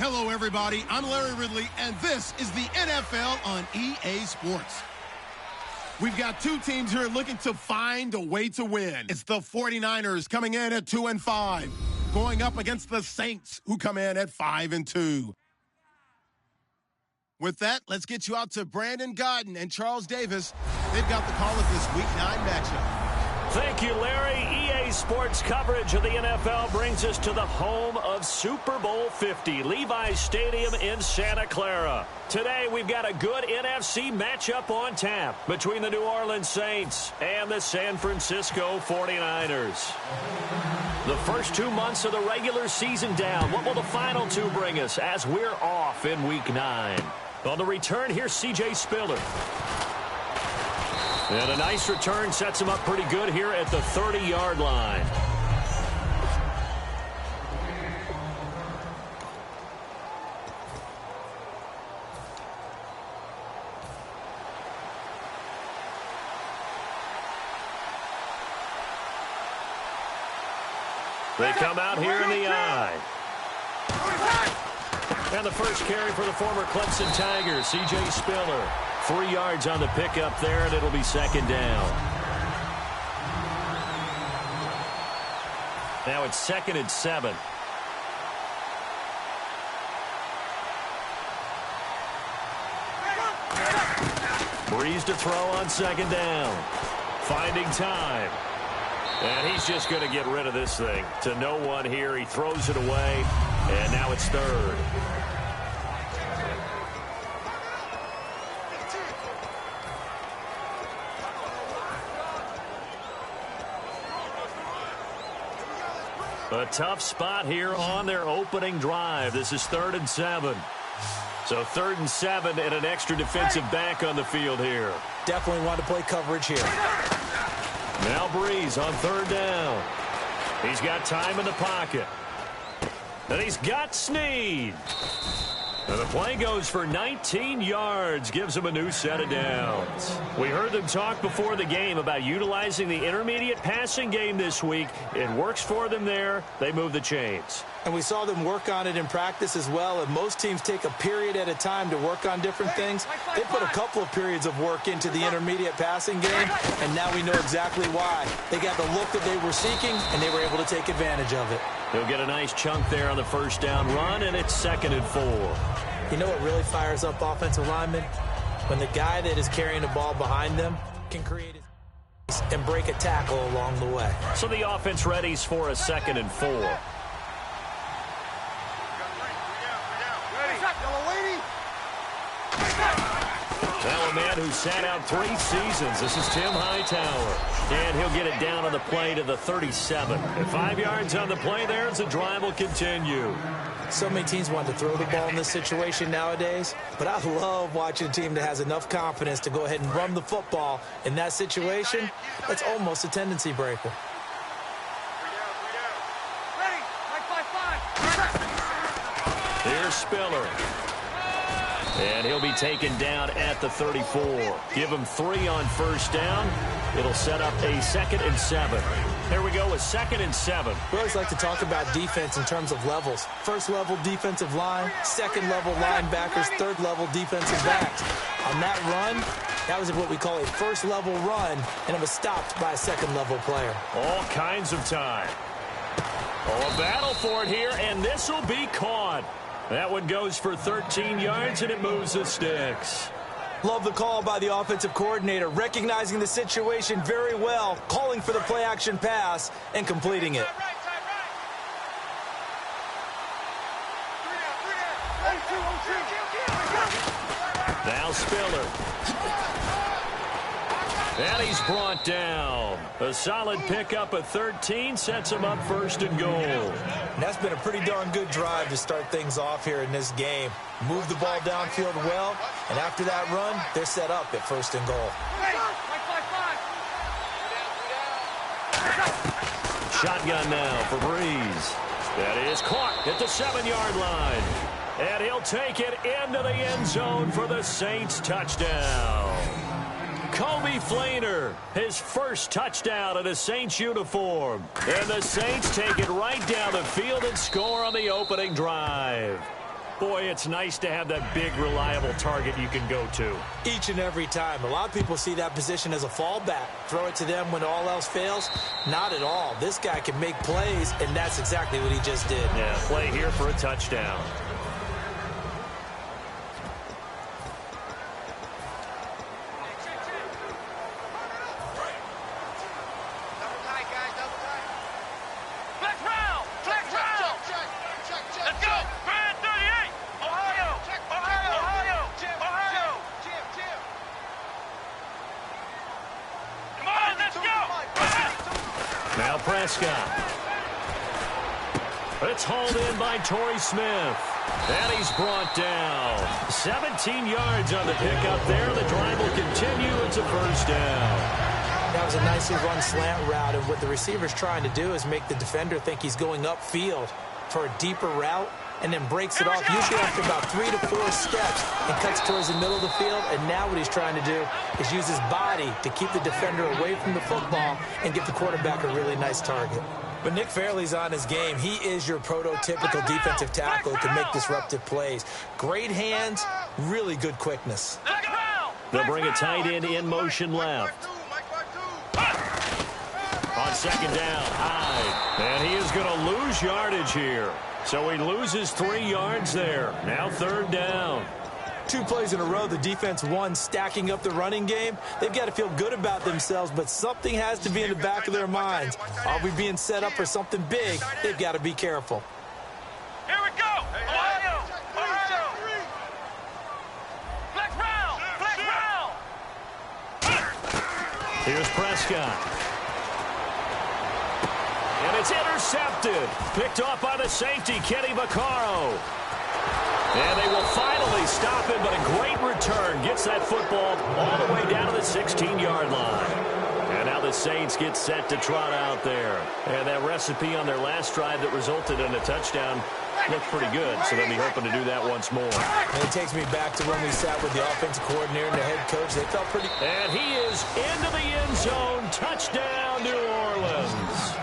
Hello, everybody. I'm Larry Ridley, and this is the NFL on EA Sports. We've got two teams here looking to find a way to win. It's the 49ers coming in at 2-5, going up against the Saints, who come in at 5-2. With that, let's get you out to Brandon Godden and Charles Davis. They've got the call of this Week 9 matchup. Thank you, Larry. EA Sports coverage of the NFL brings us to the home of Super Bowl 50, Levi's Stadium in Santa Clara. Today, we've got a good NFC matchup on tap between the New Orleans Saints and the San Francisco 49ers. The first 2 months of the regular season down. What will the final two bring us as we're off in Week 9? On the return, here's C.J. Spiller. And a nice return sets him up pretty good here at the 30-yard line. They come out here in the eye. And the first carry for the former Clemson Tigers, C.J. Spiller. 3 yards on the pickup there, and it'll be second down. Now it's 2nd and 7. Breeze to throw on 2nd down. Finding time. And he's just going to get rid of this thing to no one here. He throws it away, and now it's 3rd. A tough spot here on their opening drive. This is 3rd and 7. So 3rd and 7 and an extra defensive back on the field here. Definitely want to play coverage here. Now Breeze on 3rd down. He's got time in the pocket. And he's got Snead. And the play goes for 19 yards, gives him a new set of downs. We heard them talk before the game about utilizing the intermediate passing game this week. It works for them there. They move the chains. And we saw them work on it in practice as well. And most teams take a period at a time to work on different things. They put a couple of periods of work into the intermediate passing game, and now we know exactly why. They got the look that they were seeking, and they were able to take advantage of it. He'll get a nice chunk there on the first down run, and it's 2nd and 4. You know what really fires up offensive linemen? When the guy that is carrying the ball behind them can create it and break a tackle along the way. So the offense readies for a 2nd and 4. Now a man who sat out 3 seasons. This is Tim Hightower. And he'll get it down on the play to the 37. And 5 yards on the play there as the drive will continue. So many teams want to throw the ball in this situation nowadays, but I love watching a team that has enough confidence to go ahead and run the football in that situation. That's almost a tendency breaker. Here's Spiller. And he'll be taken down at the 34. Give him 3 on first down. It'll set up a 2nd and 7. There we go with 2nd and 7. We always like to talk about defense in terms of levels. First level defensive line, second level linebackers, third level defensive backs. On that run, that was what we call a first level run, and it was stopped by a second level player. All kinds of time. Oh, a battle for it here, and this will be caught. That one goes for 13 yards, and it moves the sticks. Love the call by the offensive coordinator, recognizing the situation very well, calling for the play-action pass, and completing it. Now Spiller. And he's brought down. A solid pickup of 13 sets him up 1st and goal. And that's been a pretty darn good drive to start things off here in this game. Move the ball downfield well, and after that run, they're set up at 1st and goal. Shotgun now for Breeze. That is caught at the 7-yard line. And he'll take it into the end zone for the Saints touchdown. Kobe Flainer, his first touchdown in a Saints uniform. And the Saints take it right down the field and score on the opening drive. Boy, it's nice to have that big, reliable target you can go to. Each and every time. A lot of people see that position as a fallback. Throw it to them when all else fails. Not at all. This guy can make plays, and that's exactly what he just did. Yeah, play here for a touchdown. Now Prescott. It's hauled in by Torrey Smith. And he's brought down. 17 yards on the pickup there. The drive will continue. It's a first down. That was a nicely run slant route, and what the receiver's trying to do is make the defender think he's going upfield for a deeper route, and then breaks it off, usually after about 3 to 4 steps, and cuts towards the middle of the field. And now what he's trying to do is use his body to keep the defender away from the football and give the quarterback a really nice target. But Nick Fairley's on his game. He is your prototypical defensive tackle who can make disruptive plays. Great hands, really good quickness. They'll bring a tight end in motion left. On second down, Hyde. And he is going to lose yardage here. So he loses 3 yards there. Now third down. 2 plays in a row, the defense won, stacking up the running game. They've got to feel good about themselves, but something has to be in the back of their minds. Are we being set up for something big? They've got to be careful. Here we go. Ohio. Ohio. Flex round. Here's Prescott. And it's intercepted. Picked off by the safety, Kenny Vaccaro. And they will finally stop it, but a great return. Gets that football all the way down to the 16-yard line. And now the Saints get set to trot out there. And that recipe on their last drive that resulted in a touchdown looked pretty good, so they'll be hoping to do that once more. And it takes me back to when we sat with the offensive coordinator and the head coach. They felt pretty... And he is into the end zone. Touchdown, New Orleans.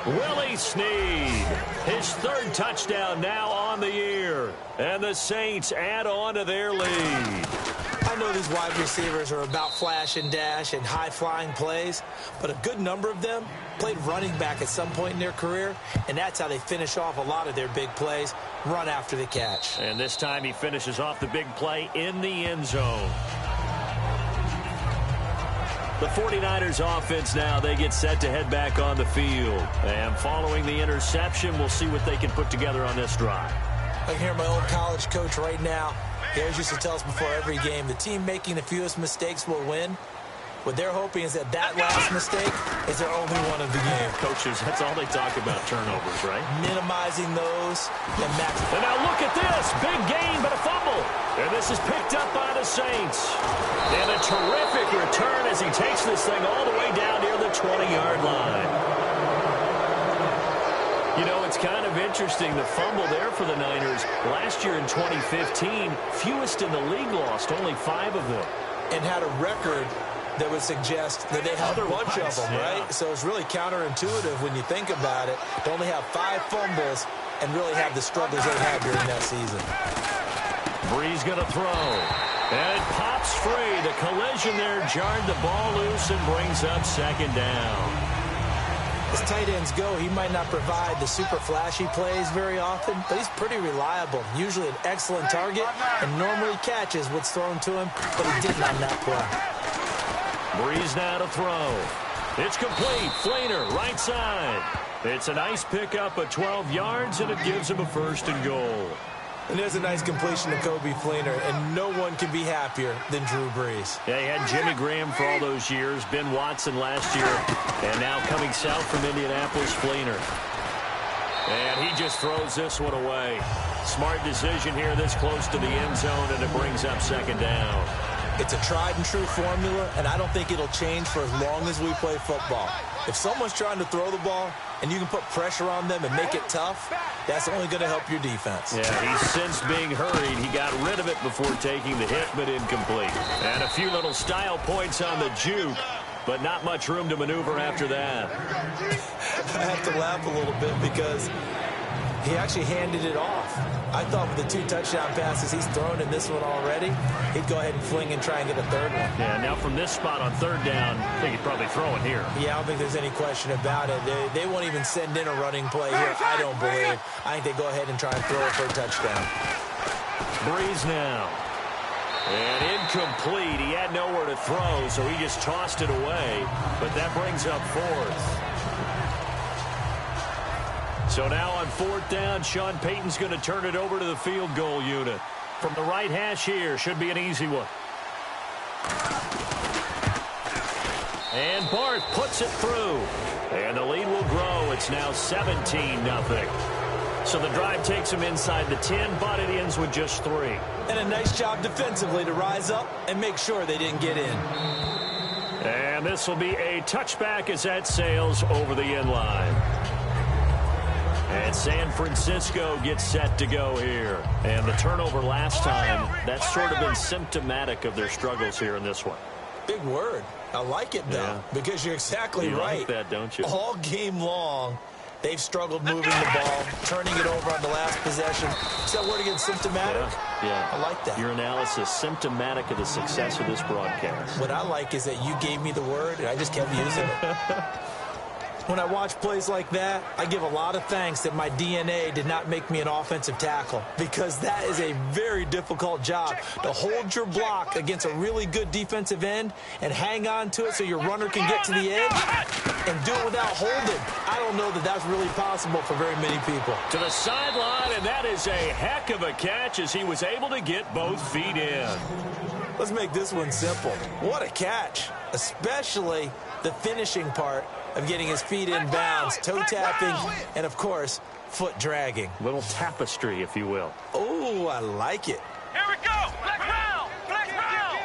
Willie Snead, his 3rd touchdown now on the year. And the Saints add on to their lead. I know these wide receivers are about flash and dash and high-flying plays, but a good number of them played running back at some point in their career, and that's how they finish off a lot of their big plays, run after the catch. And this time he finishes off the big play in the end zone. The 49ers offense now, they get set to head back on the field. And following the interception, we'll see what they can put together on this drive. I can hear my old college coach right now. He always used to tell us before every game, the team making the fewest mistakes will win. What they're hoping is that last mistake is their only one of the game. Coaches, that's all they talk about, turnovers, right? Minimizing those and maximizing. And now look at this. Big gain, but a fumble. And this is picked up by the Saints. And a terrific return as he takes this thing all the way down near the 20-yard line. You know, it's kind of interesting, the fumble there for the Niners. Last year in 2015, fewest in the league lost, only 5 of them. And had a record that would suggest that they had a bunch of them, right? So it's really counterintuitive when you think about it. To only have 5 fumbles and really have the struggles they had during that season. Brees going to throw. And it pops free. The collision there jarred the ball loose and brings up second down. As tight ends go, he might not provide the super flashy plays very often, but he's pretty reliable. Usually an excellent target and normally catches what's thrown to him, but he didn't on that play. Brees now to throw. It's complete. Fleener, right side. It's a nice pickup of 12 yards, and it gives him a 1st and goal. And there's a nice completion to Kobe Fleener, and no one can be happier than Drew Brees. Yeah, he had Jimmy Graham for all those years, Ben Watson last year, and now coming south from Indianapolis, Fleener. And he just throws this one away. Smart decision here this close to the end zone, and it brings up second down. It's a tried-and-true formula, and I don't think it'll change for as long as we play football. If someone's trying to throw the ball and you can put pressure on them and make it tough, that's only going to help your defense. Yeah, he's since being hurried. He got rid of it before taking the hit, but incomplete. And a few little style points on the juke, but not much room to maneuver after that. I have to laugh a little bit because He actually handed it off. I thought with the 2 touchdown passes he's thrown in this one already, he'd go ahead and fling and try and get a third one. Yeah, now from this spot on 3rd down, I think he'd probably throw it here. Yeah, I don't think there's any question about it. They won't even send in a running play here, I don't believe. I think they go ahead and try and throw it for a touchdown. Breeze now. And incomplete. He had nowhere to throw, so he just tossed it away. But that brings up 4th. So now on 4th down, Sean Payton's going to turn it over to the field goal unit. From the right hash here, should be an easy one. And Barth puts it through. And the lead will grow. It's now 17-0. So the drive takes him inside the 10, but it ends with just 3. And a nice job defensively to rise up and make sure they didn't get in. And this will be a touchback as that sails over the end line. And San Francisco gets set to go here. And the turnover last time, that's sort of been symptomatic of their struggles here in this one. Big word. I like it, though, because you're exactly right. You like that, don't you? All game long, they've struggled moving the ball, turning it over on the last possession. Is that word again, symptomatic? Yeah. I like that. Your analysis, symptomatic of the success of this broadcast. What I like is that you gave me the word, and I just kept using it. When I watch plays like that, I give a lot of thanks that my DNA did not make me an offensive tackle, because that is a very difficult job to hold your block against a really good defensive end and hang on to it so your runner can get to the edge and do it without holding. I don't know that that's really possible for very many people. To the sideline, and that is a heck of a catch as he was able to get both feet in. Let's make this one simple. What a catch, especially the finishing part of getting his feet in bounds, toe tapping, and of course, foot dragging. Little tapestry, if you will. Oh, I like it. Here we go. Black round. Black round.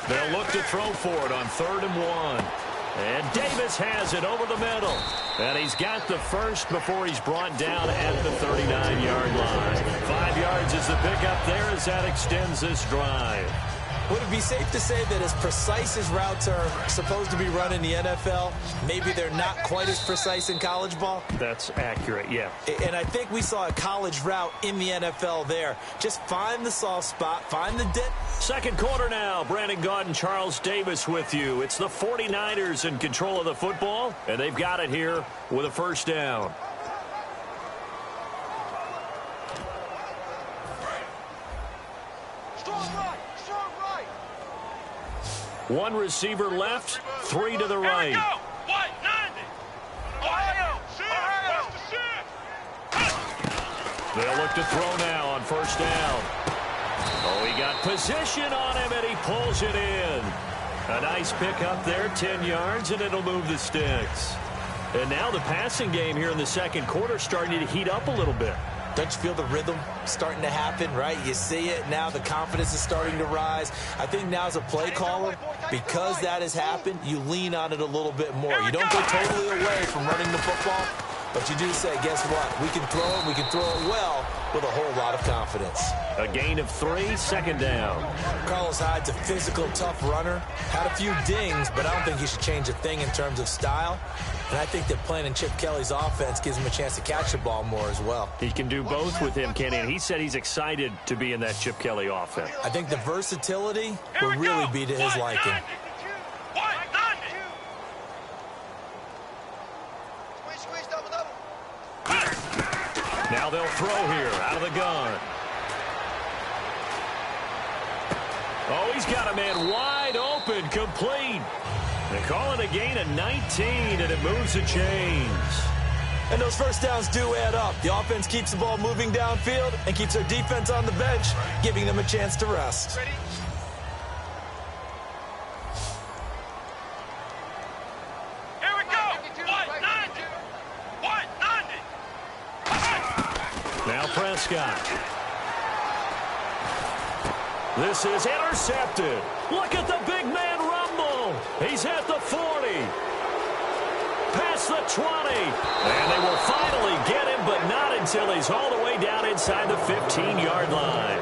They'll look to throw for it on 3rd and 1. And Davis has it over the middle. And he's got the first before he's brought down at the 39-yard line. 5 yards is the pickup there as that extends this drive. Would it be safe to say that as precise as routes are supposed to be run in the NFL, maybe they're not quite as precise in college ball? That's accurate, yeah. And I think we saw a college route in the NFL there. Just find the soft spot, find the dip. Second quarter now. Brandon Gaudin, Charles Davis with you. It's the 49ers in control of the football, and they've got it here with a first down. One receiver left, 3 to the right. Here we go. 190. Ohio. They'll look to throw now on first down. Oh, he got position on him, and he pulls it in. A nice pickup there, 10 yards, and it'll move the sticks. And now the passing game here in the second quarter starting to heat up a little bit. Don't you feel the rhythm starting to happen, right? You see it now. The confidence is starting to rise. I think now as a play caller, because that has happened, you lean on it a little bit more. You don't go totally away from running the football, but you do say, guess what? We can throw it. We can throw it well with a whole lot of confidence. A gain of 3, second down. Carlos Hyde's a physical, tough runner. Had a few dings, but I don't think he should change a thing in terms of style. And I think that playing in Chip Kelly's offense gives him a chance to catch the ball more as well. He can do both with him, Kenny, and he said he's excited to be in that Chip Kelly offense. I think the versatility will really be to his liking. 190. Now they'll throw here out of the gun. Oh, he's got a man wide open, complete. They call it a gain of 19, and it moves the chains. And those first downs do add up. The offense keeps the ball moving downfield and keeps their defense on the bench, giving them a chance to rest. Ready? Here we go. 190. 190. Now Prescott. This is intercepted. Look at the big man rumble. He's at the 40. Past the 20. And they will finally get him, but not until he's all the way down inside the 15-yard line.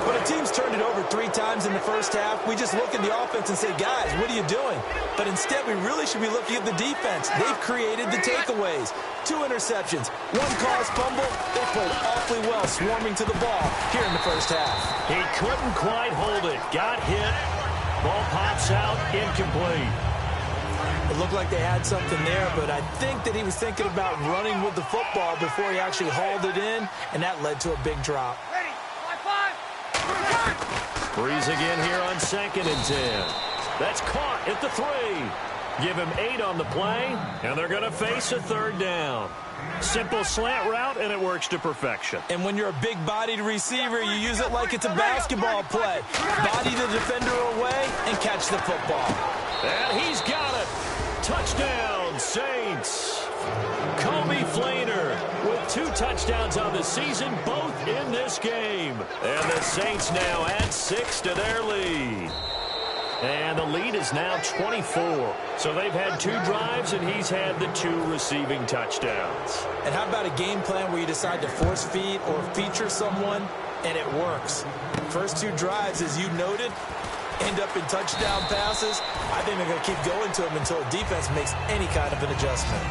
When a team's turned it over 3 times in the first half, we just look at the offense and say, guys, what are you doing? But instead, we really should be looking at the defense. They've created the takeaways. 2 interceptions, 1 caused fumble. They played awfully well swarming to the ball here in the first half. He couldn't quite hold it. Got hit. Ball pops out, incomplete. It looked like they had something there, but I think that he was thinking about running with the football before he actually hauled it in, and that led to a big drop. Breeze again here on 2nd and 10. That's caught at the 3. Give him 8 on the play, and they're going to face a 3rd down. Simple slant route, and it works to perfection. And when you're a big-bodied receiver, you use it like it's a basketball play. Body the defender away and catch the football. And he's got it. Touchdown, Saints. Kobe Flainer with 2 touchdowns on the season, both in this game. And the Saints now add 6 to their lead. And the lead is now 24. So they've had 2 drives, and he's had the 2 receiving touchdowns. And how about a game plan where you decide to force feed or feature someone, and it works? First 2 drives, as you noted, end up in touchdown passes. I think they're going to keep going to them until the defense makes any kind of an adjustment.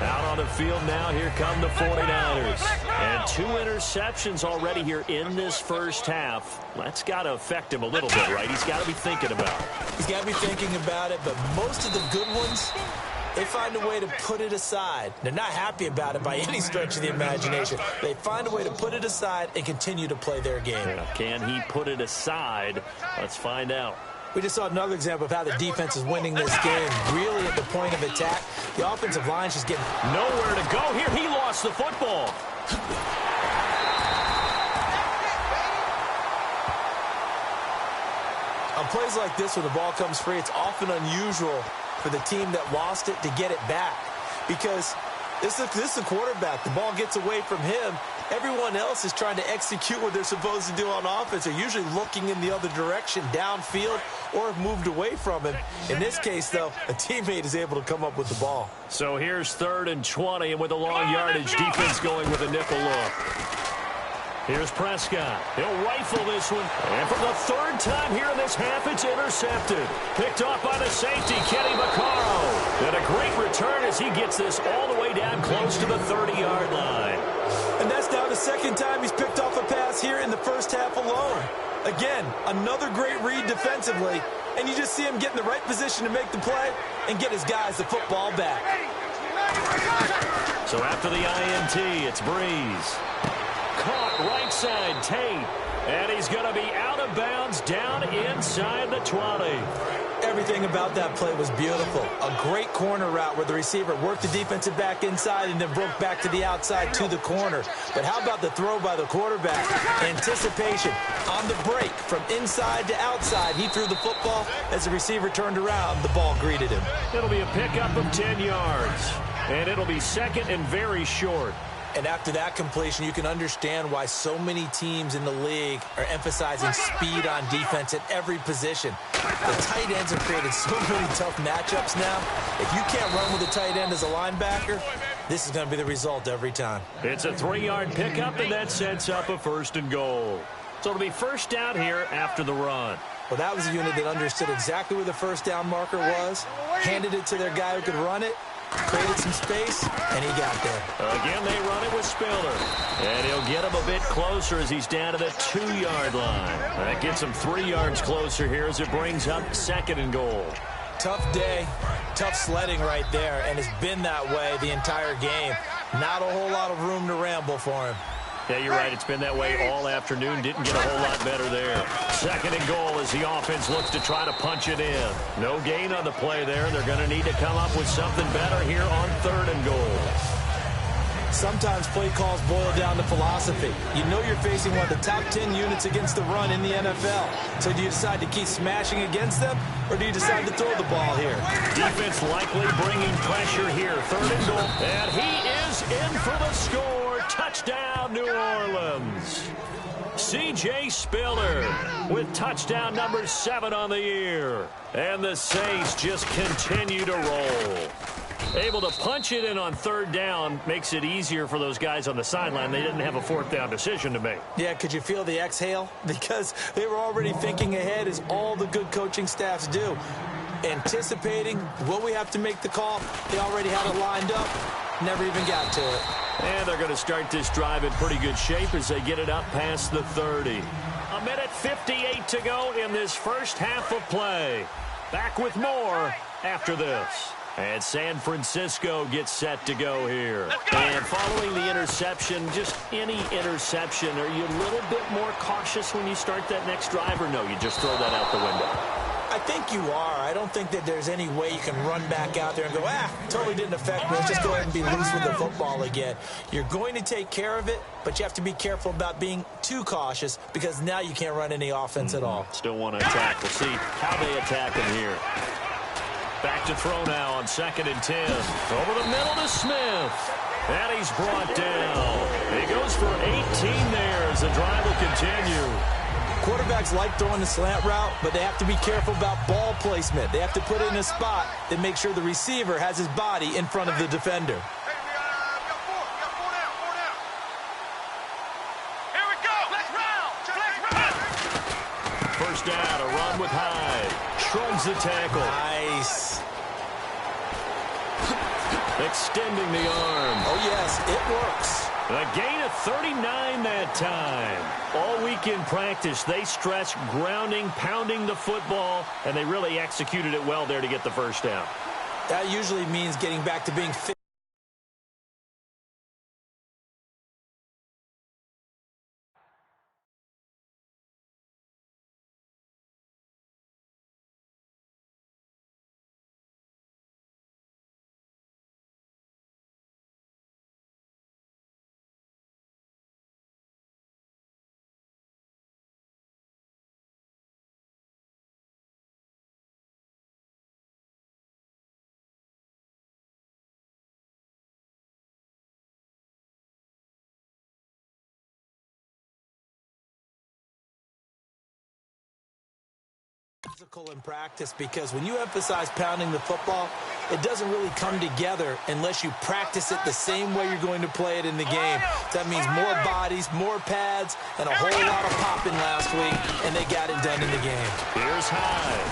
Out on the field now, here come the 49ers. And 2 interceptions already here in this first half. That's got to affect him a little bit, right? He's got to be thinking about it. He's got to be thinking about it, but most of the good ones, they find a way to put it aside. They're not happy about it by any stretch of the imagination. They find a way to put it aside and continue to play their game. Can he put it aside? Let's find out. We just saw another example of how the defense is winning this game. Really at the point of attack. The offensive line's just getting nowhere to go here. He lost the football. On plays like this, when the ball comes free, it's often unusual for the team that lost it to get it back. Because this is a quarterback. The ball gets away from him. Everyone else is trying to execute what they're supposed to do on offense. They're usually looking in the other direction, downfield, or have moved away from him. In this case, though, a teammate is able to come up with the ball. So here's 3rd and 20, and with a long yardage, defense going with a nickel look. Here's Prescott. He'll rifle this one. And for the 3rd time here in this half, it's intercepted. Picked off by the safety, Kenny Vaccaro. And a great return as he gets this all the way down close to the 30-yard line. And that's now the 2nd time he's picked off a pass here in the first half alone. Again, another great read defensively. And you just see him get in the right position to make the play and get his guys the football back. So after the INT, it's Breeze. Caught right side, Tate. And he's going to be out of bounds down inside the 20. Everything about that play was beautiful. A great corner route where the receiver worked the defensive back inside and then broke back to the outside to the corner. But how about the throw by the quarterback? Anticipation on the break from inside to outside. He threw the football. As the receiver turned around, the ball greeted him. It'll be a pickup of 10 yards. And it'll be 2nd and very short. And after that completion, you can understand why so many teams in the league are emphasizing speed on defense at every position. The tight ends have created so many tough matchups now. If you can't run with a tight end as a linebacker, this is going to be the result every time. It's a 3-yard pickup, and that sets up a 1st and goal. So it'll be 1st down here after the run. Well, that was a unit that understood exactly where the 1st down marker was, handed it to their guy who could run it, created some space, and he got there. Again, they run it with Spiller. And he'll get him a bit closer as he's down to the 2-yard line. That gets him 3 yards closer here as it brings up 2nd and goal. Tough day, tough sledding right there, and it's been that way the entire game. Not a whole lot of room to ramble for him. Yeah, you're right. It's been that way all afternoon. Didn't get a whole lot better there. 2nd and goal as the offense looks to try to punch it in. No gain on the play there. They're going to need to come up with something better here on 3rd and goal. Sometimes play calls boil down to philosophy. You know you're facing one of the top 10 units against the run in the NFL. So do you decide to keep smashing against them, or do you decide to throw the ball here? Defense likely bringing pressure here. 3rd and goal. And he is in for the score. Touchdown, New Orleans. C.J. Spiller with touchdown number 7 on the year. And the Saints just continue to roll. Able to punch it in on third down makes it easier for those guys on the sideline. They didn't have a fourth down decision to make. Yeah, could you feel the exhale? Because they were already thinking ahead, as all the good coaching staffs do. Anticipating, will we have to make the call? They already had it lined up. Never even got to it. And they're going to start this drive in pretty good shape as they get it up past the 30. A minute 58 to go in this first half of play. Back with more after this. And San Francisco gets set to go here. And following the interception, just any interception, are you a little bit more cautious when you start that next drive, or no, you just throw that out the window? I think you are. I don't think that there's any way you can run back out there and go, totally didn't affect me. Let's just go ahead and be loose with the football again. You're going to take care of it, but you have to be careful about being too cautious, because now you can't run any offense at all. Still want to attack. We'll see how they attack him here. Back to throw now on 2nd and 10. Over the middle to Smith. And he's brought down. He goes for 18 there as the drive will continue. Quarterbacks like throwing the slant route, but they have to be careful about ball placement. They have to put it in a spot that makes sure the receiver has his body in front of the defender. Hey, we got four down. Here we go. Let's run. First down, a run with Hyde. Shrugs the tackle. Nice. Extending the arm. Oh, yes, it works. A gain of 39 that time. All week in practice, they stressed grounding, pounding the football, and they really executed it well there to get the first down. That usually means getting back to being fit. Physical in practice, because when you emphasize pounding the football, it doesn't really come together unless you practice it the same way you're going to play it in the game. That means more bodies, more pads, and a whole lot of popping last week, and they got it done in the game. Here's Hyde.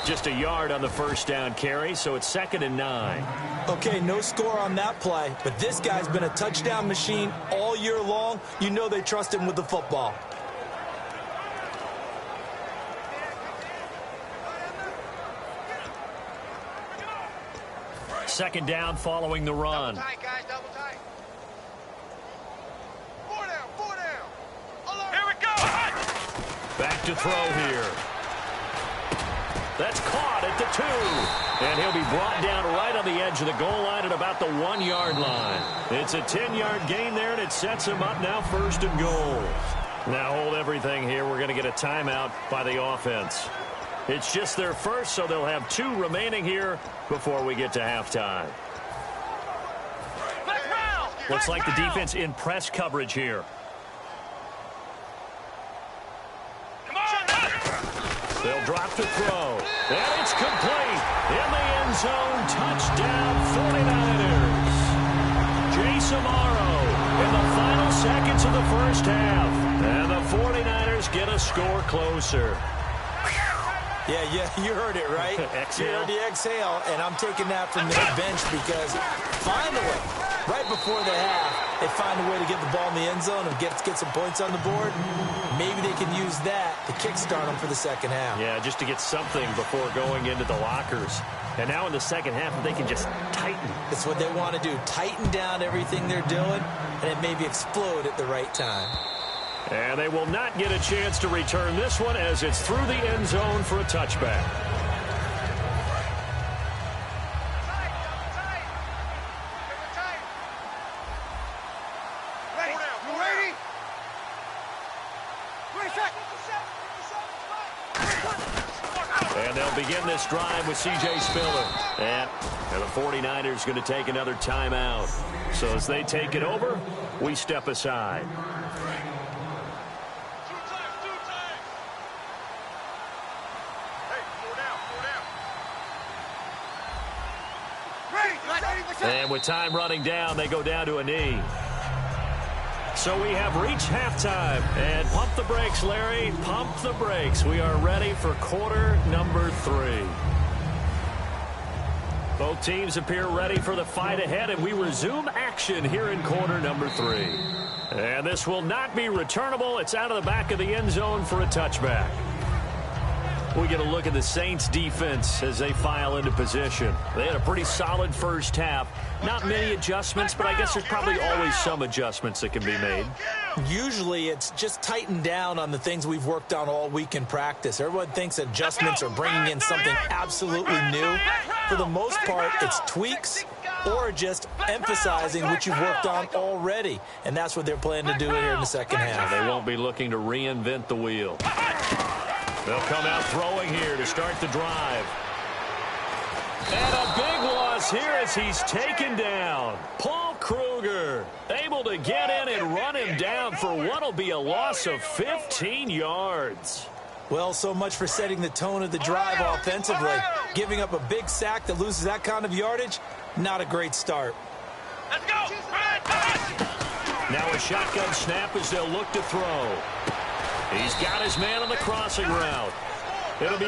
Just a yard on the first down carry, so it's 2nd and 9. Okay, no score on that play, but this guy's been a touchdown machine all year long. You know they trust him with the football. Second down following the run. Double tight, guys, double tight. Four down. Alert. Here we go. Back to throw here. That's caught at the 2. And he'll be brought down right on the edge of the goal line at about the 1-yard line. It's a 10-yard gain there, and it sets him up now 1st and goal. Now hold everything here. We're going to get a timeout by the offense. It's just their first, so they'll have 2 remaining here before we get to halftime. Looks like the defense in press coverage here. Come on. They'll drop to throw. And it's complete. In the end zone, touchdown 49ers. Jace Amaro in the final seconds of the first half. And the 49ers get a score closer. Yeah, you heard it, right? Exhale. You heard the exhale, and I'm taking that from the bench, because finally, right before the half, they find a way to get the ball in the end zone and get some points on the board. Maybe they can use that to kickstart them for the second half. Yeah, just to get something before going into the lockers. And now in the second half, they can just tighten. That's what they want to do, tighten down everything they're doing, and it maybe explode at the right time. And they will not get a chance to return this one as it's through the end zone for a touchback. Ready? And they'll begin this drive with C.J. Spiller. And the 49ers going to take another timeout. So as they take it over, we step aside. And with time running down, they go down to a knee. So we have reached halftime. And pump the brakes, Larry. Pump the brakes. We are ready for quarter number 3. Both teams appear ready for the fight ahead, and we resume action here in quarter number 3. And this will not be returnable. It's out of the back of the end zone for a touchback. We get a look at the Saints defense as they file into position. They had a pretty solid first half. Not many adjustments, but I guess there's probably always some adjustments that can be made. Usually it's just tightened down on the things we've worked on all week in practice. Everyone thinks adjustments are bringing in something absolutely new. For the most part, it's tweaks or just emphasizing what you've worked on already. And that's what they're planning to do here in the second half. They won't be looking to reinvent the wheel. They'll come out throwing here to start the drive. And a big loss here as he's taken down. Paul Kruger able to get in and run him down for what will be a loss of 15 yards. Well, so much for setting the tone of the drive offensively. Giving up a big sack that loses that kind of yardage, not a great start. Let's go. Now a shotgun snap as they'll look to throw. He's got his man on the crossing route. It'll be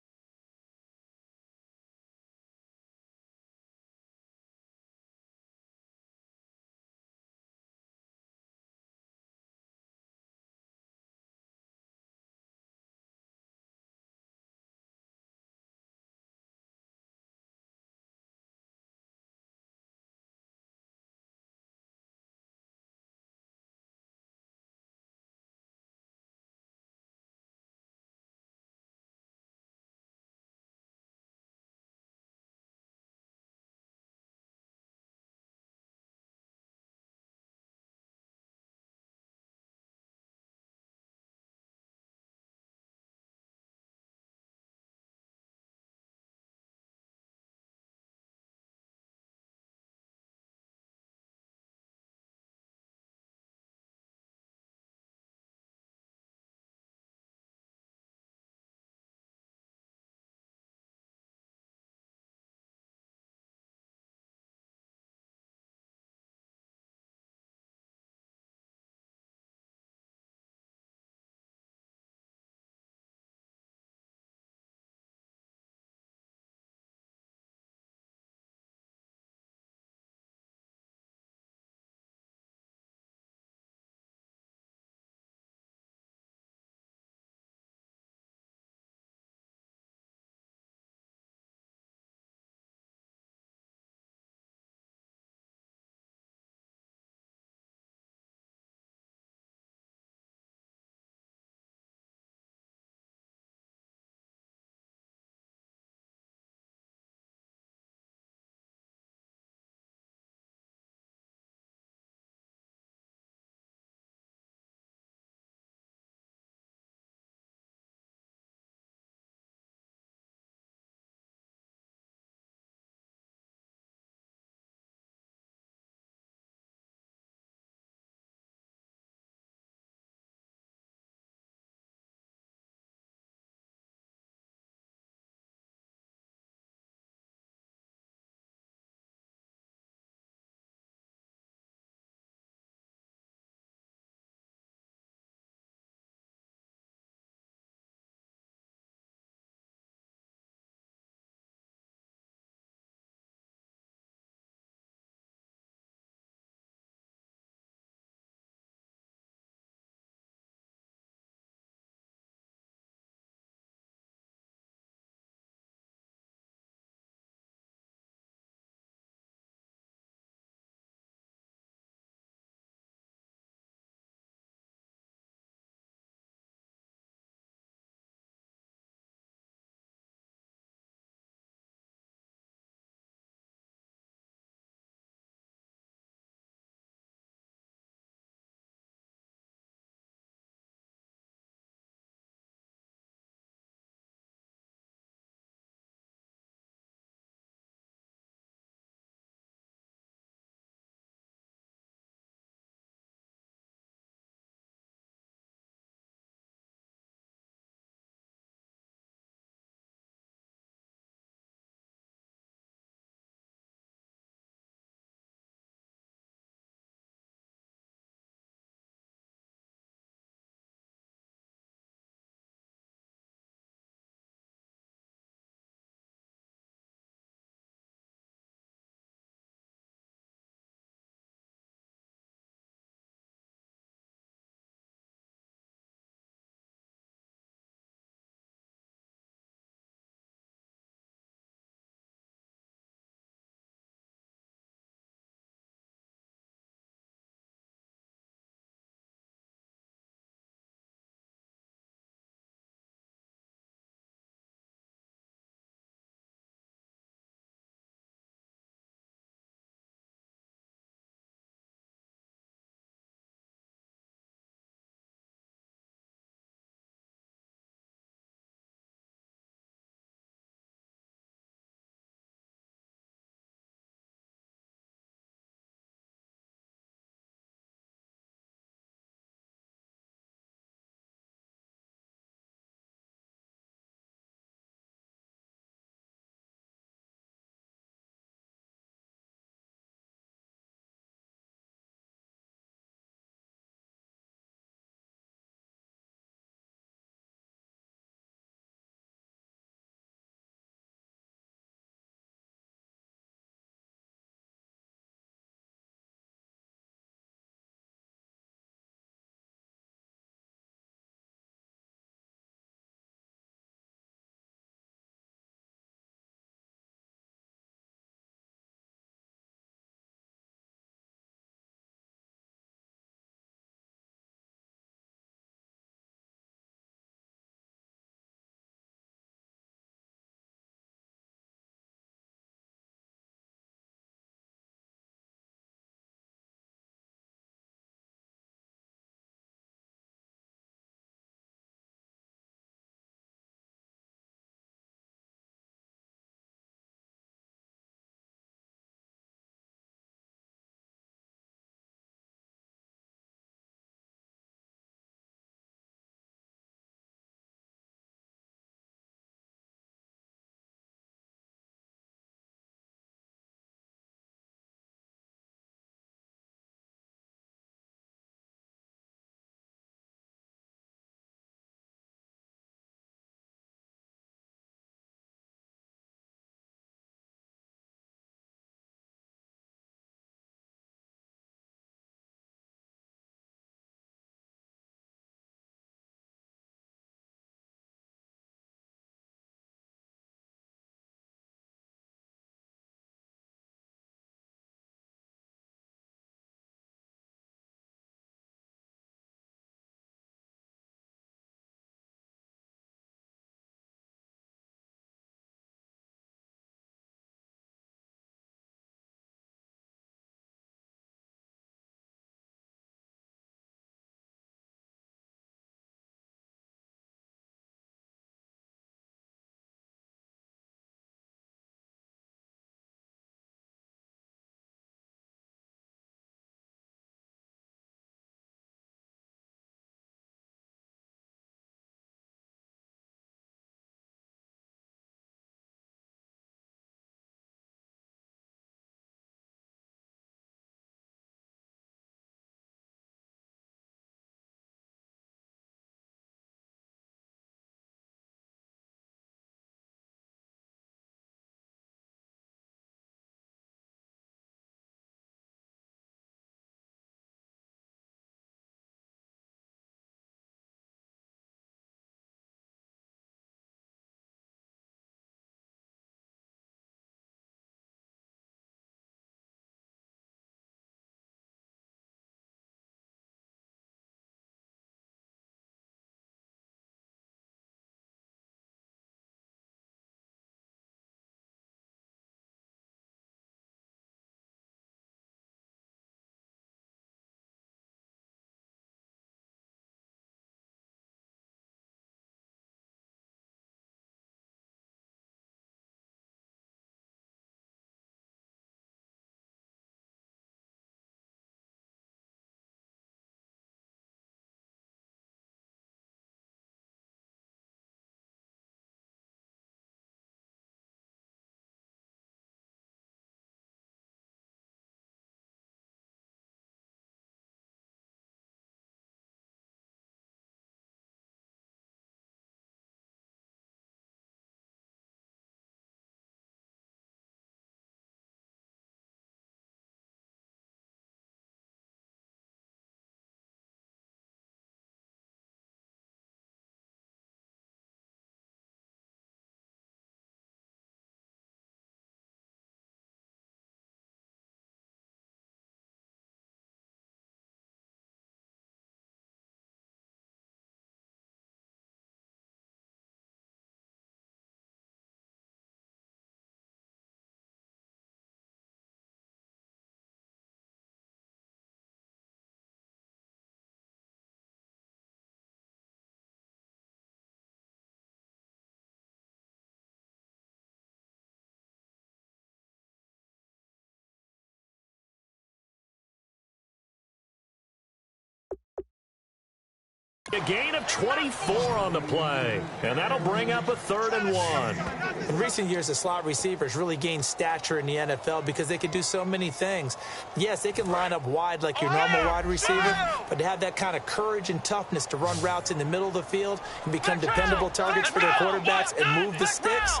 A gain of 24 on the play, and that'll bring up a 3rd and 1. In recent years, the slot receivers really gained stature in the NFL because they can do so many things. Yes, they can line up wide like your normal wide receiver, but to have that kind of courage and toughness to run routes in the middle of the field and become dependable targets for their quarterbacks and move the sticks,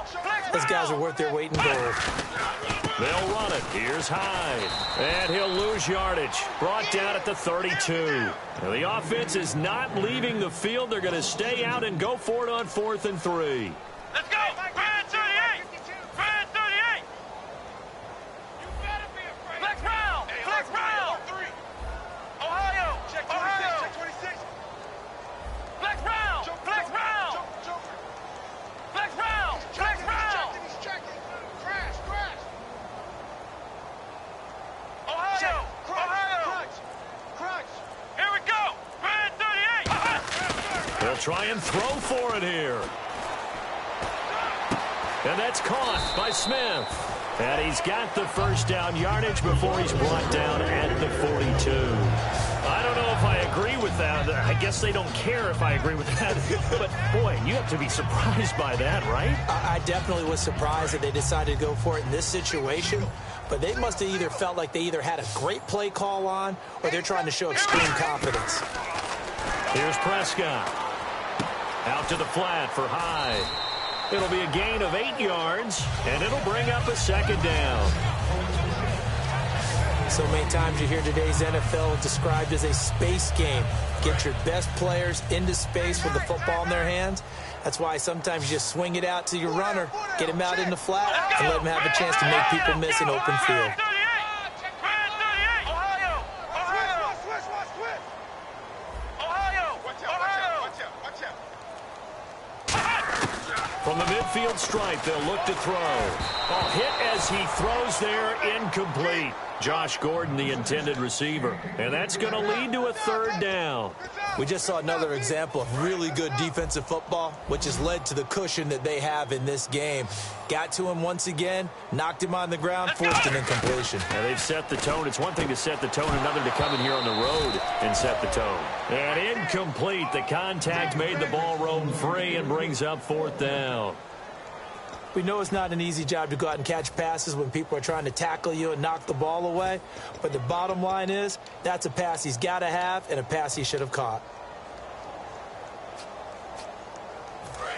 those guys are worth their weight in gold. They'll run it. Here's Hyde. And he'll lose yardage. Brought down at the 32. Now, the offense is not leaving the field. They're going to stay out and go for it on 4th and 3. Let's go. Brand 38. Brand 38. You better be afraid. Flex round. Flex round. Ohio. Check 26. Ohio. Check 26. Flex round. Flex round. Flex round. Flex round. He's checking. Crash. Crash. Ohio. Ohio. Crunch. Here we go. Brand 38. They'll try and throw for it here. And that's caught by Smith. And he's got the first down yardage before he's brought down at the 42. I don't know if I agree with that. I guess they don't care if I agree with that. But, boy, you have to be surprised by that, right? I definitely was surprised that they decided to go for it in this situation. But they must have either felt like they either had a great play call on or they're trying to show extreme confidence. Here's Prescott. Out to the flat for Hyde. It'll be a gain of 8 yards, and it'll bring up a 2nd down. So many times you hear today's NFL described as a space game. Get your best players into space with the football in their hands. That's why sometimes you just swing it out to your runner, get him out in the flat, and let him have a chance to make people miss an open field. From the midfield stripe, they'll look to throw. A hit as he throws there, incomplete. Josh Gordon, the intended receiver. And that's going to lead to a 3rd down. We just saw another example of really good defensive football, which has led to the cushion that they have in this game. Got to him once again, knocked him on the ground, forced an incompletion. Now they've set the tone. It's one thing to set the tone, another to come in here on the road and set the tone. And incomplete. The contact made the ball roam free and brings up 4th down. We know it's not an easy job to go out and catch passes when people are trying to tackle you and knock the ball away. But the bottom line is that's a pass he's got to have and a pass he should have caught.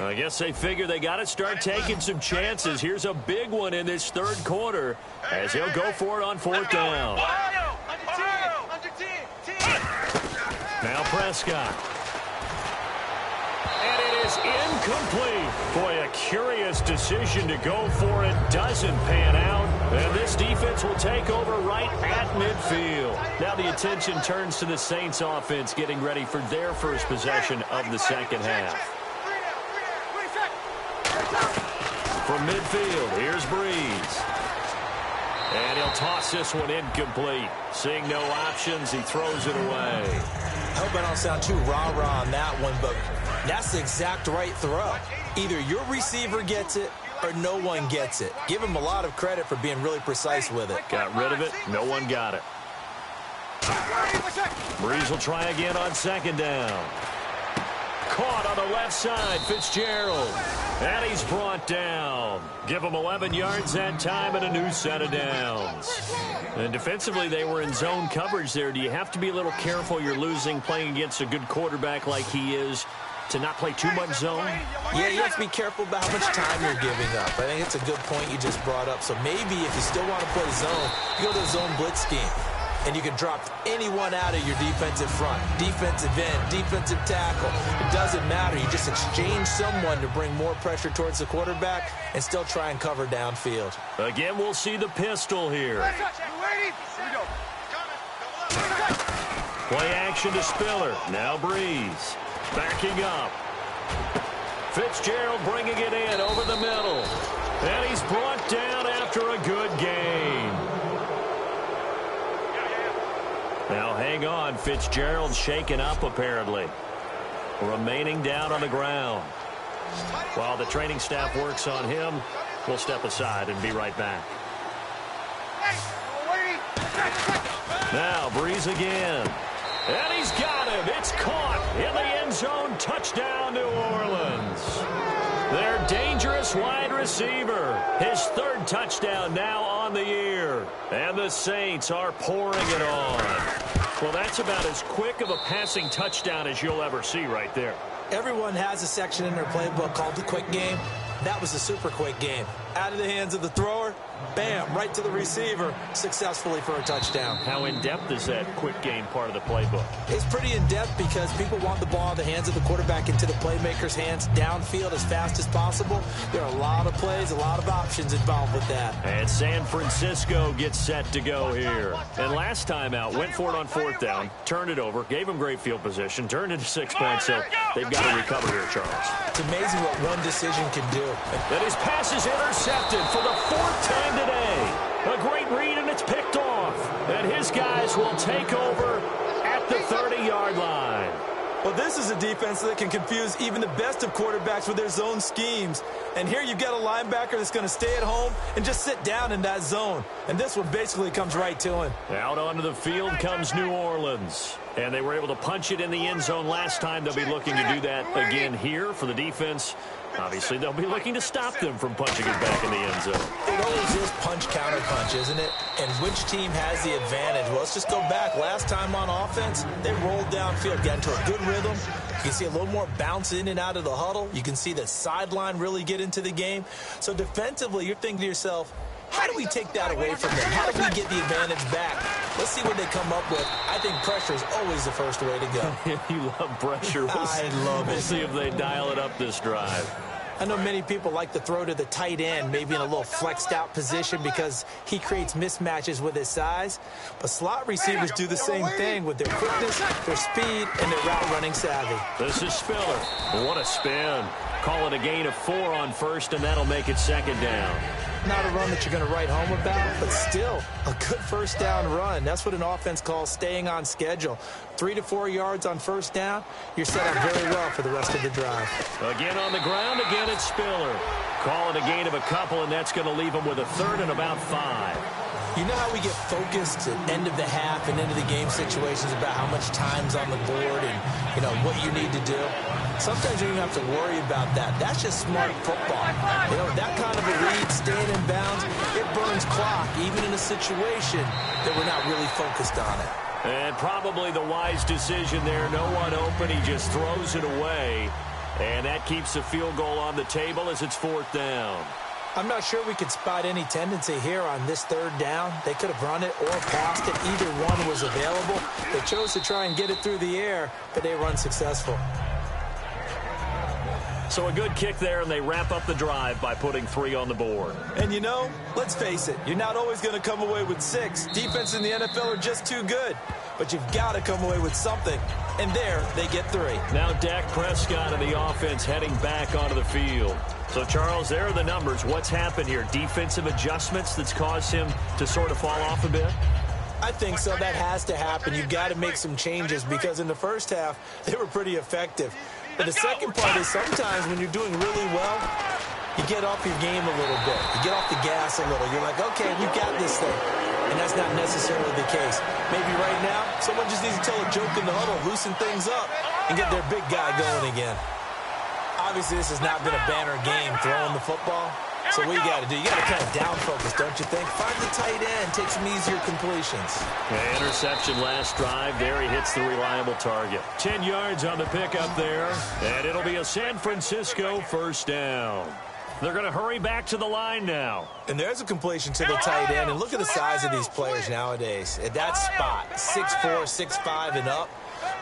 I guess they figure they got to start taking some chances. Here's a big one in this 3rd quarter as he'll go for it on 4th down. Now Prescott. And it is incomplete. Boy, a curious decision to go for it. Doesn't pan out. And this defense will take over right at midfield. Now the attention turns to the Saints offense getting ready for their first possession of the 2nd half. From midfield, here's Breeze. And he'll toss this one incomplete. Seeing no options, he throws it away. I hope I don't sound too rah-rah on that one, but that's the exact right throw. Either your receiver gets it or no one gets it. Give him a lot of credit for being really precise with it. Got rid of it. No one got it. Breeze will try again on 2nd down. Caught on the left side, Fitzgerald. And he's brought down. Give him 11 yards that time and a new set of downs. And defensively, they were in zone coverage there. Do you have to be a little careful? You're losing playing against a good quarterback like he is to not play too much zone? Yeah, you have to be careful about how much time you're giving up. I think it's a good point you just brought up. So maybe if you still want to play zone, you go to the zone blitz scheme. And you can drop anyone out of your defensive front, defensive end, defensive tackle. It doesn't matter. You just exchange someone to bring more pressure towards the quarterback and still try and cover downfield. Again, we'll see the pistol here. Play action to Spiller. Now Breeze. Backing up. Fitzgerald bringing it in over the middle. And he's brought down after a good gain. Now hang on, Fitzgerald shaken up apparently. Remaining down on the ground. While the training staff works on him, we'll step aside and be right back. Now Breeze again. And he's got him. It's caught in the end zone. Touchdown, New Orleans. Their dangerous wide receiver. His third touchdown now on the year. And the Saints are pouring it on. Well, that's about as quick of a passing touchdown as you'll ever see right there. Everyone has a section in their playbook called the quick game. That was a super quick game. Out of the hands of the thrower, bam, right to the receiver, successfully for a touchdown. How in-depth is that quick game part of the playbook? It's pretty in-depth because people want the ball in the hands of the quarterback into the playmaker's hands downfield as fast as possible. There are a lot of plays, a lot of options involved with that. And San Francisco gets set to go here. And last time out, went for it on fourth down, turned it over, gave them great field position, turned into 6 points, so they've got to recover here, Charles. It's amazing what one decision can do. And his pass is intercepted for the fourth time today. A great read, and it's picked off. And his guys will take over at the 30-yard line. Well, this is a defense that can confuse even the best of quarterbacks with their zone schemes. And here you've got a linebacker that's going to stay at home and just sit down in that zone. And this one basically comes right to him. Out onto the field comes New Orleans. And they were able to punch it in the end zone last time. They'll be looking to do that again here for the defense. Obviously, they'll be looking to stop them from punching it back in the end zone. It always is punch-counter punch, isn't it? And which team has the advantage? Well, let's just go back. Last time on offense, they rolled downfield, got into a good rhythm. You can see a little more bounce in and out of the huddle. You can see the sideline really get into the game. So defensively, you're thinking to yourself, how do we take that away from them? How do we get the advantage back? Let's see what they come up with. I think pressure is always the first way to go. You love pressure. I love it. We'll see if they dial it up this drive. I know many people like to throw to the tight end, maybe in a little flexed out position because he creates mismatches with his size. But slot receivers do the same thing with their quickness, their speed, and their route running savvy. This is Spiller. What a spin. Call it a gain of 4 on first, and that'll make it second down. Not a run that you're going to write home about, but still a good first down run. That's what an offense calls staying on schedule. 3 to 4 yards on first down, you're set up very well for the rest of the drive. Again on the ground, again it's Spiller. Call it a gain of a couple, and that's going to leave him with a third and about 5. You know how we get focused at end of the half and end of the game situations about how much time's on the board and, you know, what you need to do? Sometimes you don't have to worry about that. That's just smart football. You know, that kind of a read, staying in bounds, it burns clock, even in a situation that we're not really focused on it. And probably the wise decision there. No one open. He just throws it away. And that keeps the field goal on the table as it's fourth down. I'm not sure we could spot any tendency here on this third down. They could have run it or passed it. Either one was available. They chose to try and get it through the air, but they were unsuccessful. So a good kick there, and they wrap up the drive by putting 3 on the board. And you know, let's face it, you're not always going to come away with 6. Defense in the NFL are just too good. But you've got to come away with something. And there, they get 3. Now Dak Prescott and the offense heading back onto the field. So, Charles, there are the numbers. What's happened here? Defensive adjustments that's caused him to sort of fall off a bit? I think so. That has to happen. You've got to make some changes because in the first half, they were pretty effective. But the second part is sometimes when you're doing really well, you get off your game a little bit. You get off the gas a little. You're like, okay, we got this thing. And that's not necessarily the case. Maybe right now, someone just needs to tell a joke in the huddle, loosen things up, and get their big guy going again. Obviously, this has not been a banner game throwing the football. So what you got to do, you got to kind of down focus, don't you think? Find the tight end, take some easier completions. Yeah, interception last drive. There he hits the reliable target. 10 yards on the pickup there, and it'll be a San Francisco first down. They're going to hurry back to the line now. And there's a completion to the tight end. And look at the size of these players nowadays. At that spot, 6'4", 6'5", and up.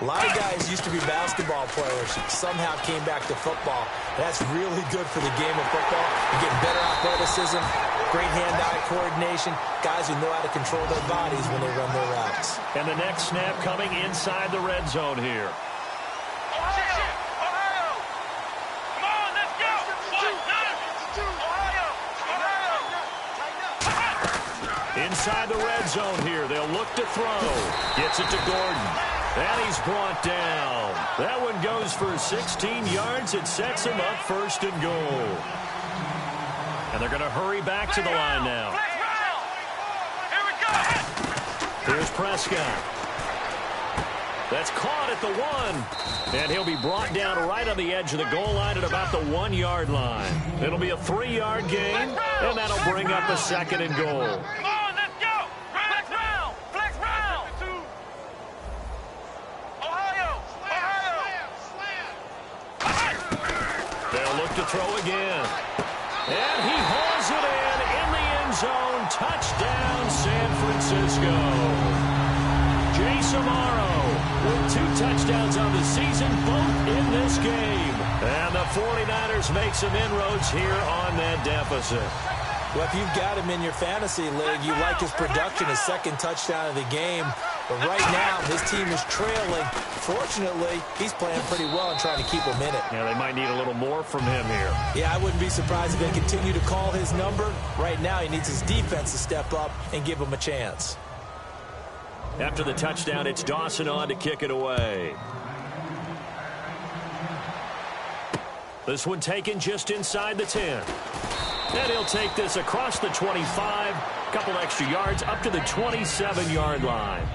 A lot of guys used to be basketball players, somehow came back to football. That's really good for the game of football. You're getting better athleticism, great hand-eye coordination, guys who know how to control their bodies when they run their routes. And the next snap coming inside the red zone here. Inside the red zone here, they'll look to throw. Gets it to Gordon. And he's brought down. That one goes for 16 yards. It sets him up first and goal. And they're going to hurry back to the line now. Here's Prescott. That's caught at the 1. And he'll be brought down right on the edge of the goal line at about the 1-yard line. It'll be a 3-yard gain, and that'll bring up a 2nd and goal. Come on, let's go. Flex round. Flex round. Ohio. They'll look to throw again. And he hauls it in the end zone. Touchdown, San Francisco. Jace Amaro with 2 touchdowns on the season, both in this game. And the 49ers make some inroads here on that deficit. Well, if you've got him in your fantasy league, you like his production, his 2nd touchdown of the game. But right now, his team is trailing. Fortunately, he's playing pretty well and trying to keep him in it. Yeah, they might need a little more from him here. Yeah, I wouldn't be surprised if they continue to call his number. Right now, he needs his defense to step up and give him a chance. After the touchdown, it's Dawson on to kick it away. This one taken just inside the 10. And he'll take this across the 25, a couple extra yards up to the 27-yard line.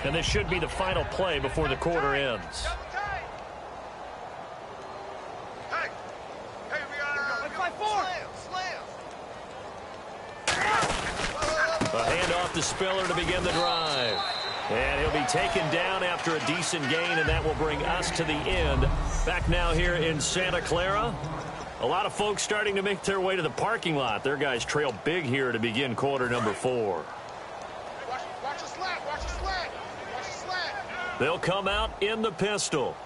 And this should be the final play before the quarter ends. A handoff to Spiller to begin the drive. And he'll be taken down after a decent gain, and that will bring us to the end. Back now here in Santa Clara. A lot of folks starting to make their way to the parking lot. Their guys trail big here to begin quarter number 4. Watch the slant. Watch the slant. Watch the slant. They'll come out in the pistol.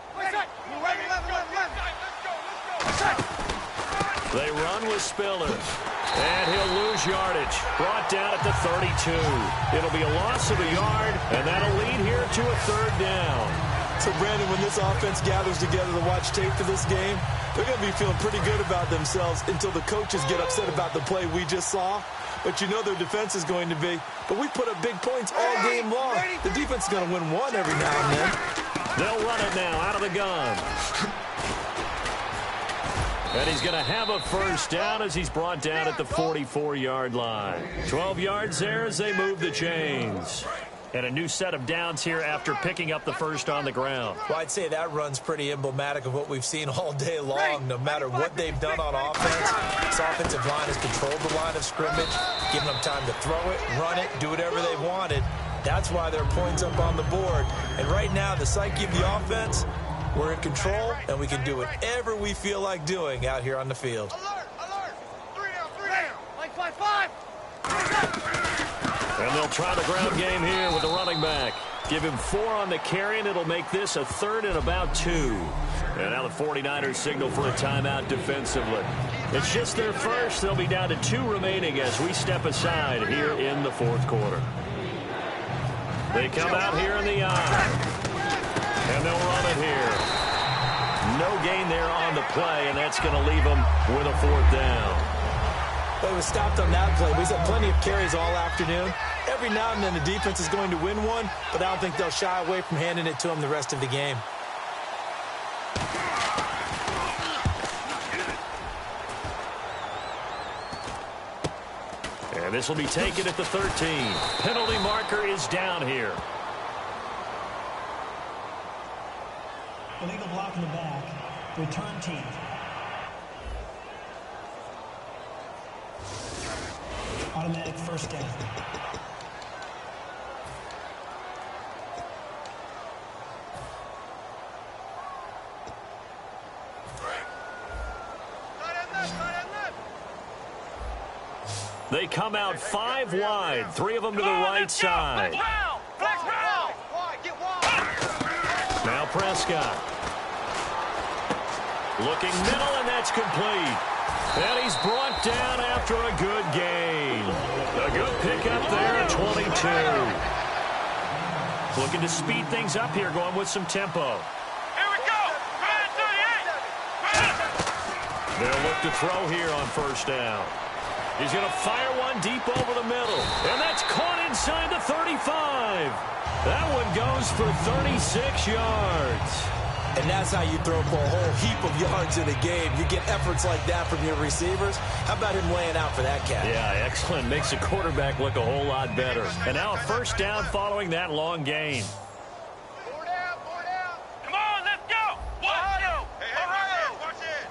They run with Spiller. And he'll lose yardage. Brought down at the 32. It'll be a loss of a yard, and that'll lead here to a 3rd down. So, Brandon, when this offense gathers together to watch tape for this game, they're going to be feeling pretty good about themselves until the coaches get upset about the play we just saw. But you know their defense is going to be. But we put up big points all game long. The defense is going to win one every now and then. They'll run it now out of the gun. And he's going to have a 1st down as he's brought down at the 44-yard line. 12 yards there as they move the chains. And a new set of downs here after picking up the 1st on the ground. Well, I'd say that run's pretty emblematic of what we've seen all day long. No matter what they've done on offense, this offensive line has controlled the line of scrimmage, given them time to throw it, run it, do whatever they wanted. That's why there are points up on the board. And right now, the psyche of the offense, we're in control, and we can do whatever we feel like doing out here on the field. Alert, alert. 3 down. Like 5. And they'll try the ground game here with the running back. Give him 4 on the carry, and it'll make this a 3rd and about 2. And now the 49ers signal for a timeout defensively. It's just their 1st. They'll be down to 2 remaining as we step aside here in the 4th quarter. They come out here in the eye. And they'll run it here. No gain there on the play, and that's going to leave them with a 4th down. But it was stopped on that play. We've had plenty of carries all afternoon. Every now and then the defense is going to win one, but I don't think they'll shy away from handing it to them the rest of the game. And this will be taken at the 13. Penalty marker is down here. Illegal block in the back. Return team. Automatic 1st down. They come out 5 wide. 3 of them to the right side. Flex round. Now Prescott. Looking middle, and that's complete. And he's brought down after a good gain. A good pickup there, 22. Looking to speed things up here, going with some tempo. Here we go. 38. They'll look to throw here on 1st down. He's going to fire one deep over the middle. And that's caught inside the 35. That one goes for 36 yards. And that's how you throw for a whole heap of yards in a game. You get efforts like that from your receivers. How about him laying out for that cat? Yeah, excellent. Makes the quarterback look a whole lot better. And now a first down following that long gain. Four down. Come on, let's go. Ohio. Watch it.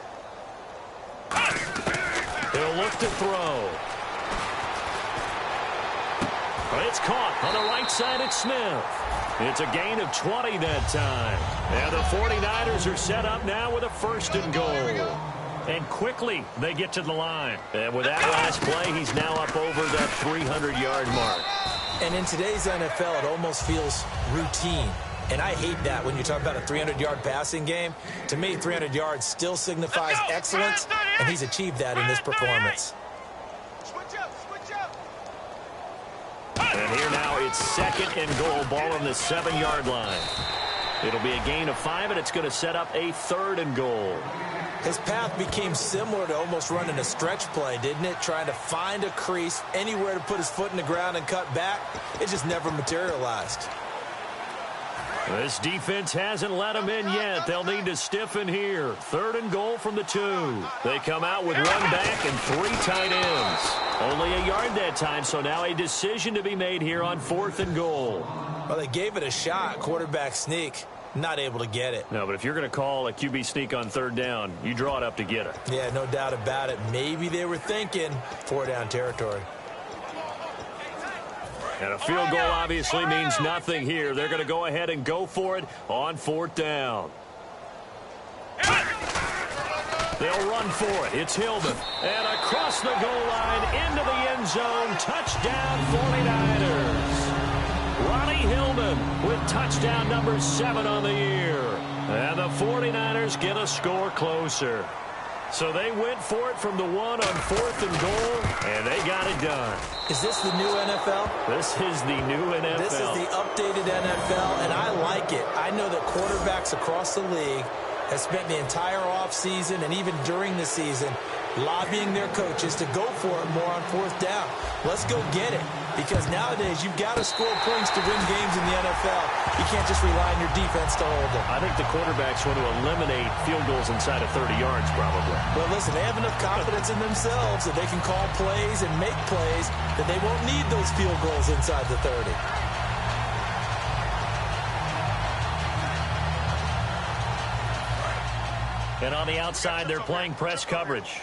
He'll look to throw. It's caught on the right side at Smith. It's a gain of 20 that time. And the 49ers are set up now with a 1st and goal. And quickly they get to the line. And with that last play, he's now up over that 300-yard mark. And in today's NFL, it almost feels routine. And I hate that when you talk about a 300-yard passing game. To me, 300 yards still signifies excellence, and he's achieved that in this performance. And here now it's 2nd and goal, ball on the 7-yard line. It'll be a gain of 5, and it's going to set up a 3rd and goal. His path became similar to almost running a stretch play, didn't it? Trying to find a crease, anywhere to put his foot in the ground and cut back. It just never materialized. This defense hasn't let him in yet. They'll need to stiffen here. 3rd and goal from the 2. They come out with 1 back and 3 tight ends. Only a yard that time, so now a decision to be made here on 4th and goal. Well, they gave it a shot. Quarterback sneak. Not able to get it. No, but if you're going to call a QB sneak on 3rd down, you draw it up to get it. Yeah, no doubt about it. Maybe they were thinking 4-down territory. And a field goal obviously means nothing here. They're going to go ahead and go for it on 4th down. They'll run for it. It's Hillman. And across the goal line into the end zone. Touchdown 49ers. Ronnie Hillman with touchdown number 7 on the year. And the 49ers get a score closer. So they went for it from the 1 on 4th and goal, and they got it done. Is this the new NFL? This is the new NFL. This is the updated NFL, and I like it. I know that quarterbacks across the league have spent the entire offseason and even during the season lobbying their coaches to go for it more on 4th down. Let's go get it, because nowadays you've got to score points to win games in the NFL. You can't just rely on your defense to hold them. I think the quarterbacks want to eliminate field goals inside of 30 yards probably. Well, listen, they have enough confidence in themselves that they can call plays and make plays that they won't need those field goals inside the 30. And on the outside, they're playing press coverage.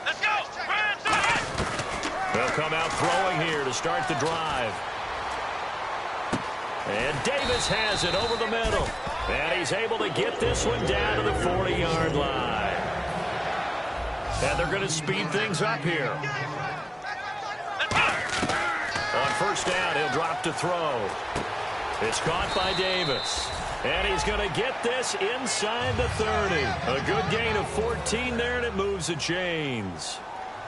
Let's go. They'll come out throwing here to start the drive. And Davis has it over the middle. And he's able to get this one down to the 40-yard line. And they're going to speed things up here. On 1st down, he'll drop to throw. It's caught by Davis. And he's going to get this inside the 30. A good gain of 14 there, and it moves the chains.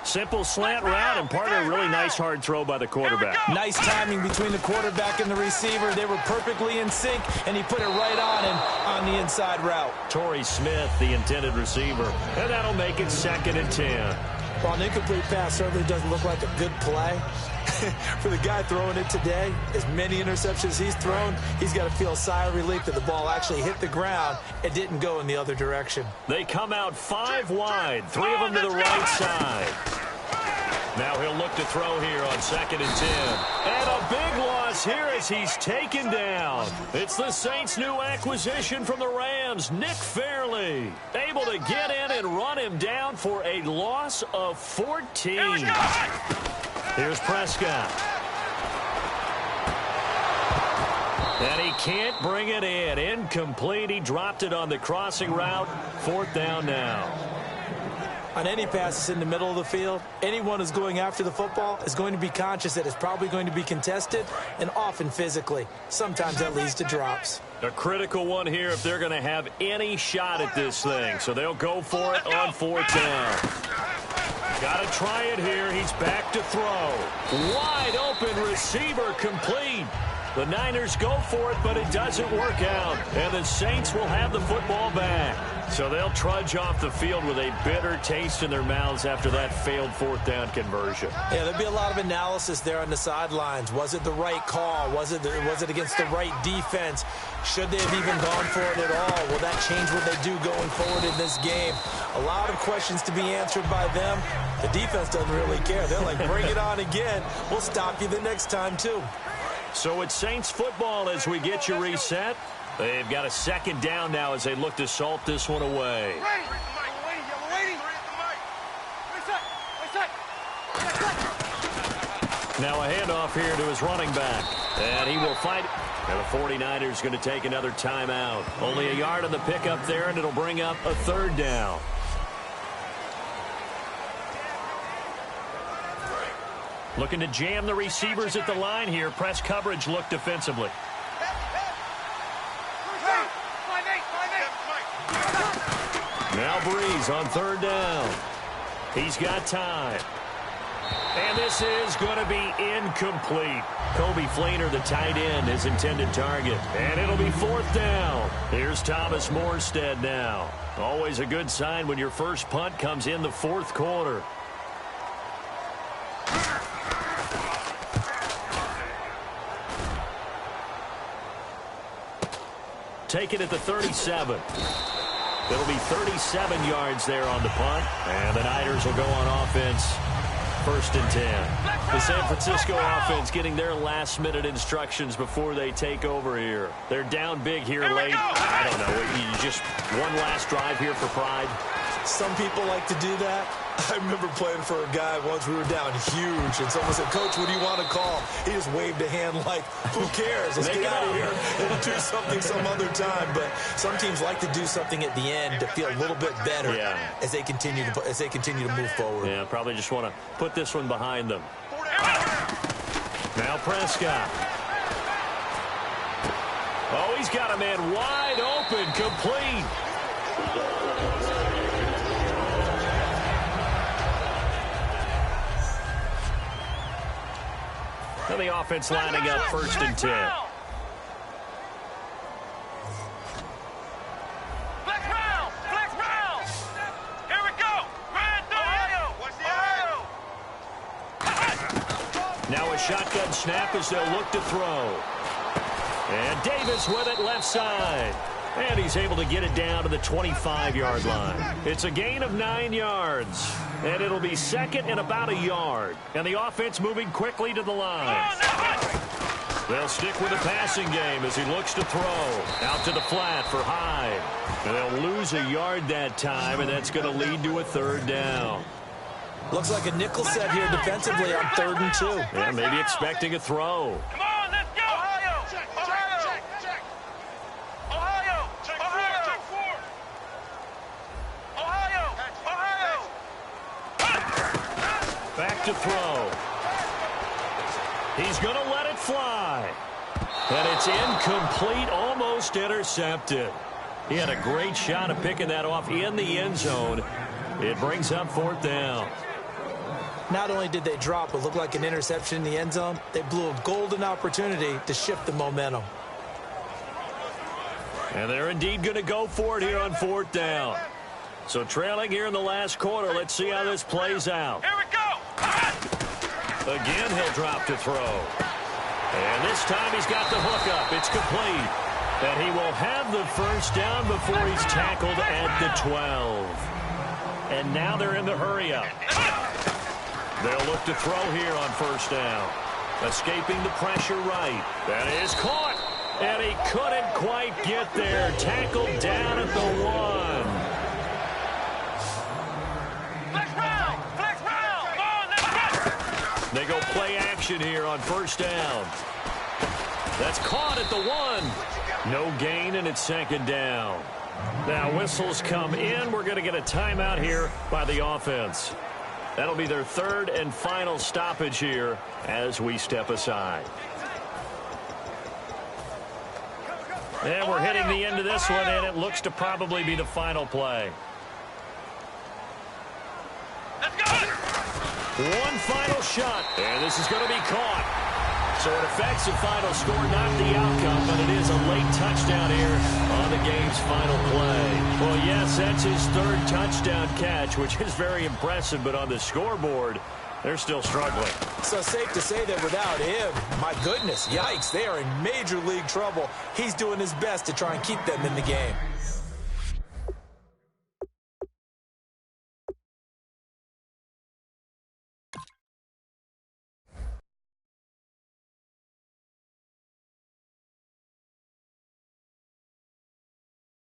Simple slant route and part of a really nice hard throw by the quarterback. Nice timing between the quarterback and the receiver. They were perfectly in sync, and he put it right on him on the inside route. Torrey Smith, the intended receiver. And that'll make it 2nd and 10. While an incomplete pass certainly doesn't look like a good play, for the guy throwing it today, as many interceptions he's thrown, he's got to feel a sigh of relief that the ball actually hit the ground and didn't go in the other direction. They come out 5 wide, 3 of them to the right side. Now he'll look to throw here on 2nd and 10. And a big loss here as he's taken down. It's the Saints' new acquisition from the Rams, Nick Fairley. Able to get in and run him down for a loss of 14. Here's Prescott. And he can't bring it in. Incomplete. He dropped it on the crossing route. 4th down now. On any passes in the middle of the field, anyone who's going after the football is going to be conscious that it's probably going to be contested, and often physically. Sometimes that leads to drops. A critical one here if they're going to have any shot at this thing. So they'll go for it on 4th down. Got to try it here. He's back to throw. Wide open receiver complete. The Niners go for it, but it doesn't work out. And the Saints will have the football back. So they'll trudge off the field with a bitter taste in their mouths after that failed fourth down conversion. Yeah, there'll be a lot of analysis there on the sidelines. Was it the right call? Was it against the right defense? Should they have even gone for it at all? Will that change what they do going forward in this game? A lot of questions to be answered by them. The defense doesn't really care. They're like, bring it on again. We'll stop you the next time, too. So it's Saints football as we get you reset. They've got a second down now as they look to salt this one away. Now a handoff here to his running back. And he will fight. And the 49ers going to take another timeout. Only a yard on the pickup there, and it'll bring up a third down. Looking to jam the receivers at the line here. Press coverage look defensively. Now Breeze on third down. He's got time. And this is going to be incomplete. Kobe Fleener, the tight end, his intended target. And it'll be fourth down. Here's Thomas Morstead now. Always a good sign when your first punt comes in the fourth quarter. Take it at the 37. It'll be 37 yards there on the punt. And the Niners will go on offense. First and 10. The San Francisco offense getting their last-minute instructions before they take over here. They're down big here late. I don't know. You just one last drive here for pride. Some people like to do that. I remember playing for a guy once. We were down huge, and someone said, "Coach, what do you want to call?" He just waved a hand like, "Who cares? Let's get out of here and do something some other time." But some teams like to do something at the end to feel a little bit better as they continue to move forward. Yeah, probably just want to put this one behind them. Now Prescott. Oh, he's got a man wide open, complete. And the offense lining up first and 10. Flex round. Here we go. Ohio. Now a shotgun snap as they'll look to throw. And Davis with it left side. And he's able to get it down to the 25-yard line. It's a gain of 9 yards. And it'll be second and about a yard. And the offense moving quickly to the line. They'll stick with the passing game as he looks to throw. Out to the flat for Hyde. And they'll lose a yard that time, and that's going to lead to a third down. Looks like a nickel set here defensively on 3rd and 2. Yeah, maybe expecting a throw. Come on, let's go. Ohio. Check. Ohio. Check 4. Ohio. Back to throw. He's going to let it fly. And it's incomplete, almost intercepted. He had a great shot at picking that off in the end zone. It brings up 4th down. Not only did they drop what looked like an interception in the end zone, they blew a golden opportunity to shift the momentum. And they're indeed going to go for it here on 4th down. So trailing here in the last quarter, let's see how this plays out. Here we go. Again, he'll drop to throw. And this time he's got the hook up. It's complete. And he will have the first down before he's tackled at the 12. And now they're in the hurry up. They'll look to throw here on 1st down. Escaping the pressure right. That is caught. And he couldn't quite get there. Tackled down at the 1. They go play action here on 1st down. That's caught at the 1. No gain, and it's 2nd down. Now whistles come in. We're going to get a timeout here by the offense. That'll be their 3rd and final stoppage here as we step aside. And we're hitting the end of this one, and it looks to probably be the final play. One final shot, and this is going to be caught. So it affects the final score, not the outcome, but it is a late touchdown here on the game's final play. Well, yes, that's his third touchdown catch, which is very impressive, but on the scoreboard, they're still struggling. So safe to say that without him, my goodness, yikes, they are in major league trouble. He's doing his best to try and keep them in the game.